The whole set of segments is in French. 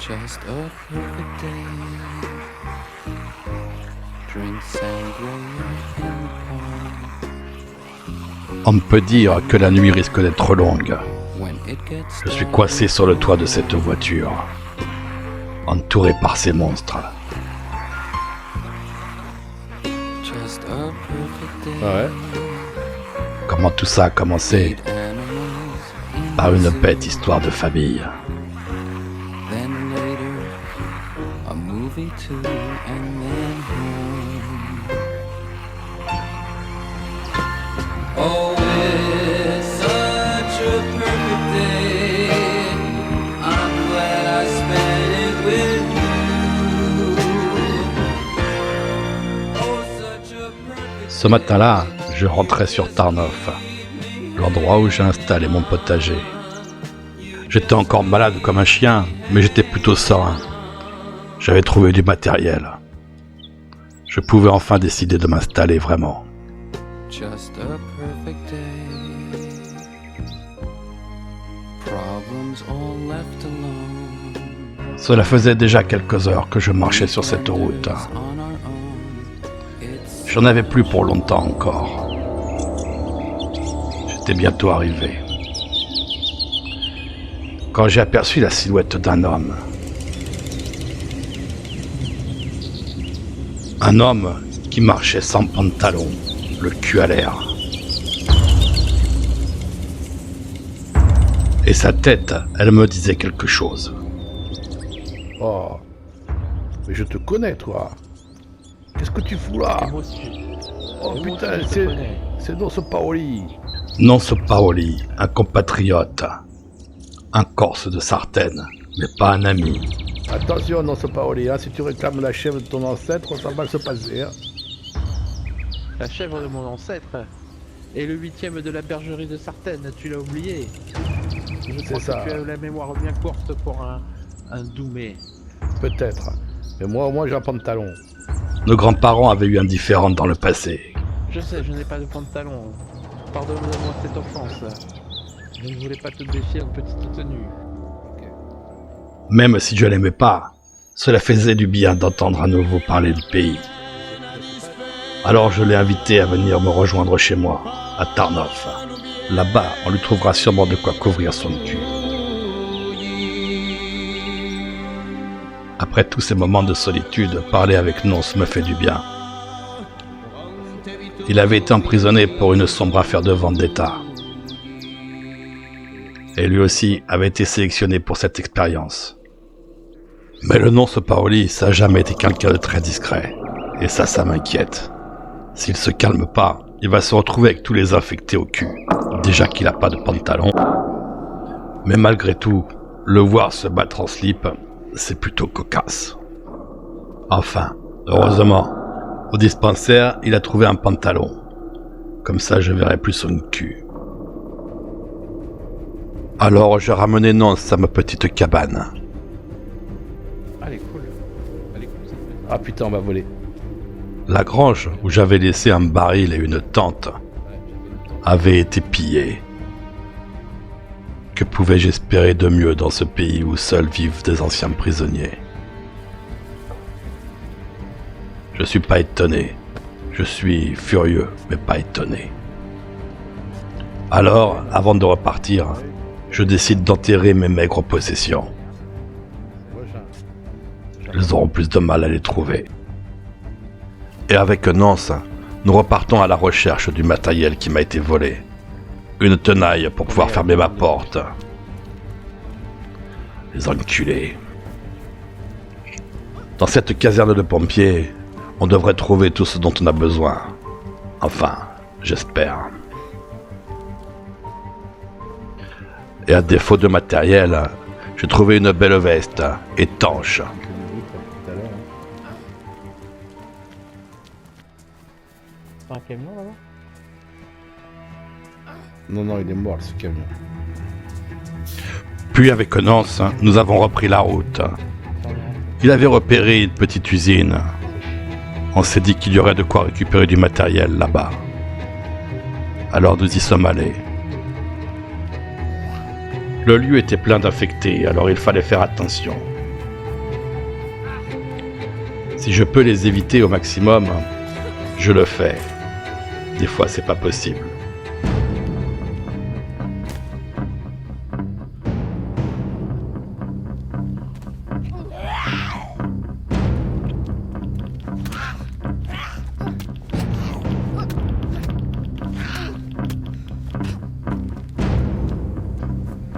Just a perfect day. Drink sangria and pong. On peut dire que la nuit risque d'être longue. When it gets Je suis coincé sur le toit de cette voiture, entouré par ces monstres. just a perfect day. Ouais. Comment tout ça a commencé? Animals in Par une the bête histoire de famille. Then later, a movie too, and then home. Oh, it's such a perfect day. I'm glad I spent it with you. Oh, such a perfect Ce matin-là, je rentrais sur Tarnoff, l'endroit où j'ai installé mon potager. J'étais encore malade comme un chien, mais j'étais plutôt serein. J'avais trouvé du matériel. Je pouvais enfin décider de m'installer vraiment. Just a perfect day. Problems all left alone. Cela faisait déjà quelques heures que je marchais sur cette route. On our own. It's J'en avais plus pour longtemps encore. J'étais bientôt arrivé. Quand j'ai aperçu la silhouette d'un homme. Un homme qui marchait sans pantalon, le cul à l'air. Et sa tête, elle me disait quelque chose. Oh. Mais je te connais, toi. Qu'est-ce que tu fous là? Moi aussi. Oh Moi putain, aussi, je te connais. c'est Dos Paoli. Non, ce Paoli, un compatriote. Un Corse de Sartène, mais pas un ami. Attention, Dos Paoli, hein, si tu réclames la chèvre de ton ancêtre, ça va mal se passer. Hein. La chèvre de mon ancêtre et le 8e de la bergerie de Sartène, tu l'as oublié. Je crois ça. que tu as la mémoire bien courte pour un doumé. Peut-être. Mais moi j'ai un pantalon. Nos grands-parents avaient eu un différend dans le passé. Je sais, je n'ai pas de pantalon. Pardonne-moi cette offense. Je ne voulais pas te défier en petite tenue. Même si je l'aimais pas, cela faisait du bien d'entendre à nouveau parler du pays. Alors je l'ai invité à venir me rejoindre chez moi, à Tarnoff. Là-bas, on lui trouvera sûrement de quoi couvrir son cul. Après tous ces moments de solitude, parler avec Nonce me fait du bien. Il avait été emprisonné pour une sombre affaire de vendetta. Et lui aussi avait été sélectionné pour cette expérience. Mais le Nonce Paoli, ça a jamais été quelqu'un de très discret. Et ça m'inquiète. S'il se calme pas, il va se retrouver avec tous les infectés au cul. Déjà qu'il a pas de pantalon. Mais malgré tout, le voir se battre en slip, c'est plutôt cocasse. Enfin, heureusement, au dispensaire, il a trouvé un pantalon. Comme ça, je verrai plus son cul. Alors, je ramenais Nonce à ma petite cabane. Elle est cool. Elle est cool cette maison. Ah putain, on va voler. La grange où j'avais laissé un baril et une tente avait été pillée. Que pouvais-je espérer de mieux dans ce pays où seuls vivent des anciens prisonniers? Je suis pas étonné. Je suis furieux, mais pas étonné. Alors, avant de repartir, je décide d'enterrer mes maigres possessions. Ils auront plus de mal à les trouver. Et avec Nonce, nous repartons à la recherche du matériel qui m'a été volé. Une tenaille pour pouvoir fermer ma porte. Les enculés. Dans cette caserne de pompiers, on devrait trouver tout ce dont on a besoin. Enfin, j'espère. Et à défaut de matériel, j'ai trouvé une belle veste, étanche. C'est un camion là-bas? Non, il est mort ce camion. Puis avec Nonce, nous avons repris la route. Il avait repéré une petite usine. On s'est dit qu'il y aurait de quoi récupérer du matériel là-bas. Alors nous y sommes allés. Le lieu était plein d'infectés, alors il fallait faire attention. Si je peux les éviter au maximum, je le fais. Des fois, c'est pas possible.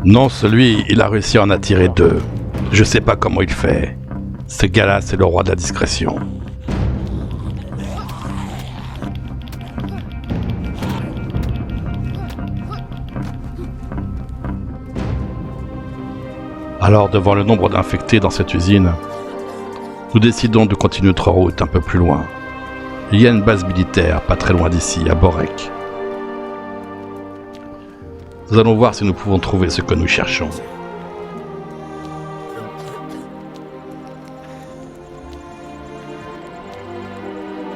Non, celui, il a réussi à en attirer 2. Je sais pas comment il fait. Ce gars-là, c'est le roi de la discrétion. Alors, devant le nombre d'infectés dans cette usine, nous décidons de continuer notre route un peu plus loin. Il y a une base militaire pas très loin d'ici, à Borek. Nous allons voir si nous pouvons trouver ce que nous cherchons.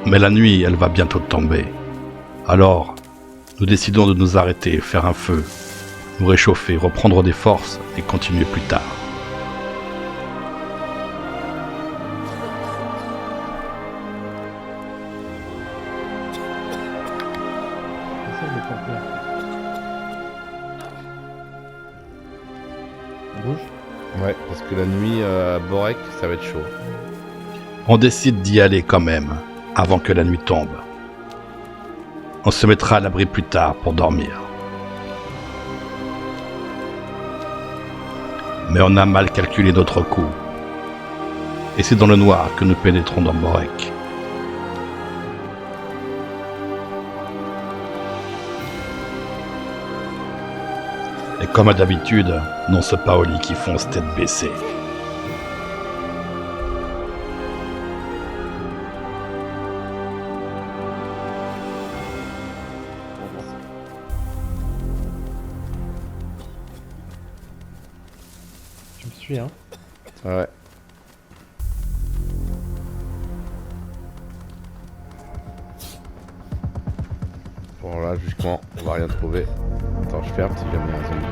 Mais la nuit, elle va bientôt tomber. Alors, nous décidons de nous arrêter, faire un feu, nous réchauffer, reprendre des forces et continuer plus tard. Ça, il est pas clair. On bouge. Ouais, parce que la nuit à Borek, ça va être chaud. On décide d'y aller quand même, avant que la nuit tombe. On se mettra à l'abri plus tard pour dormir. Mais on a mal calculé notre coup. Et c'est dans le noir que nous pénétrons dans Borek. Et comme à d'habitude, non, ce Paoli qui fonce tête baissée. Tu me suis, hein? Ouais. Bon là, jusqu'en, on va rien trouver. Attends, je ferme si jamais il y a un zombie.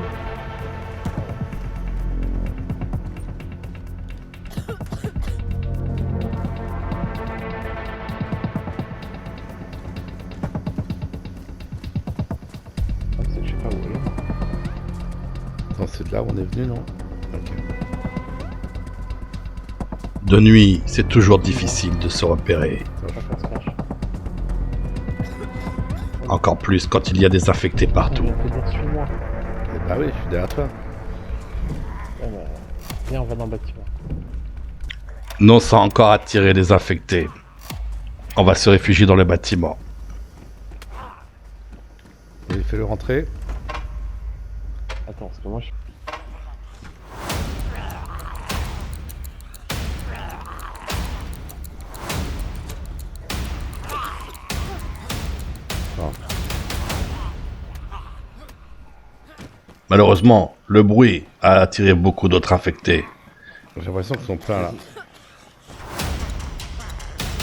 Ah, je sais pas où il est. Attends, c'est de là où on est venu, non? Ok. De nuit, c'est toujours difficile de se repérer. Faut pas qu'on se cache. Encore plus quand il y a des infectés partout. On vient de te dire suis-moi. Eh bah oui, je suis derrière toi. Ouais, bah, viens, on va dans le bâtiment. Non sans encore attirer les infectés. On va se réfugier dans le bâtiment. Vas-y, fais-le rentrer. Attends, parce que moi je. Malheureusement, le bruit a attiré beaucoup d'autres infectés. J'ai l'impression qu'ils sont pleins là.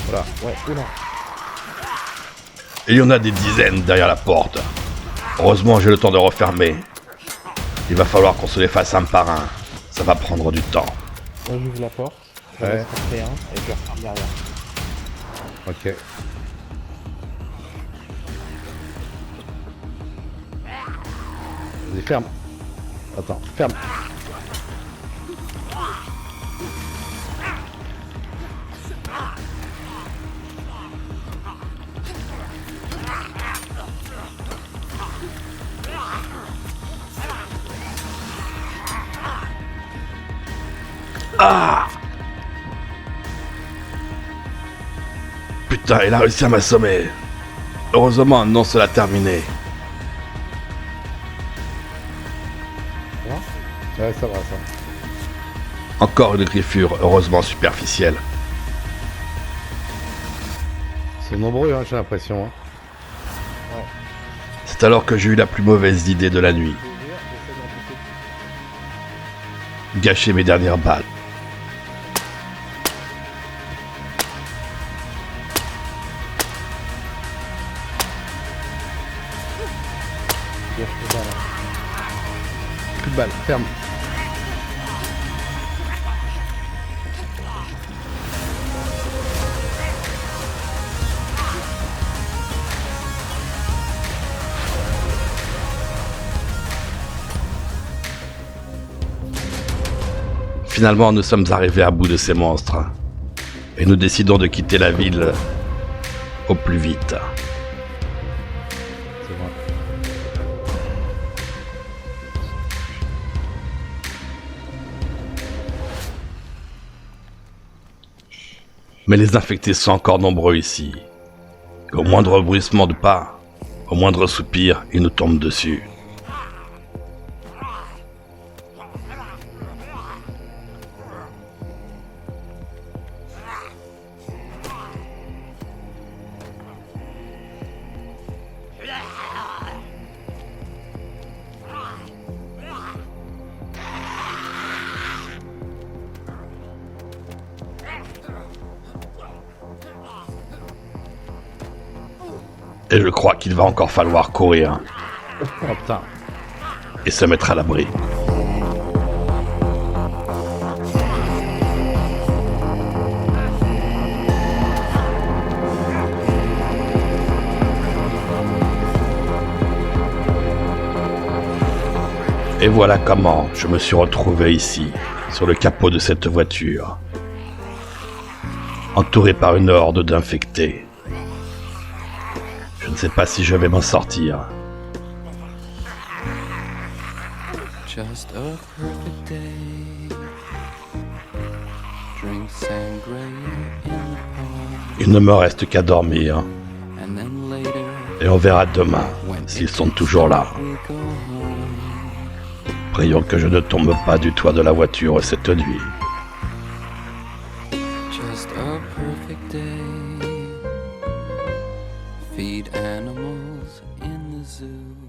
Voilà. Ouais, oula. Et il y en a des dizaines derrière la porte. Heureusement, j'ai le temps de refermer. Il va falloir qu'on se les fasse un par un. Ça va prendre du temps. Moi j'ouvre la porte. Je Ouais. laisse rentrer un et je referme derrière. Ok. Vas-y, ferme. Attends, ferme. Putain, il a réussi à m'assommer. Heureusement, non, cela a terminé. Ouais, ça va, ça. Encore une griffure, heureusement superficielle. Ils sont nombreux, hein, j'ai l'impression. Hein. C'est alors que j'ai eu la plus mauvaise idée de la nuit. Gâcher mes dernières balles. Plus de balles, ferme. Finalement, nous sommes arrivés à bout de ces monstres. Et nous décidons de quitter la ville au plus vite. C'est vrai. Mais les infectés sont encore nombreux ici. Et au moindre bruissement de pas, au moindre soupir, ils nous tombent dessus. Et je crois qu'il va encore falloir courir Oh putain. et se mettre à l'abri. Et voilà comment je me suis retrouvé ici, sur le capot de cette voiture, entouré par une horde d'infectés. Je ne sais pas si je vais m'en sortir. just a perfect day. Drink sangria in the park, Il ne me reste qu'à dormir, and then later et on verra demain s'ils sont toujours là. we go home. Prions que je ne tombe pas du toit de la voiture cette nuit. Just a perfect day. Feed animals in the zoo.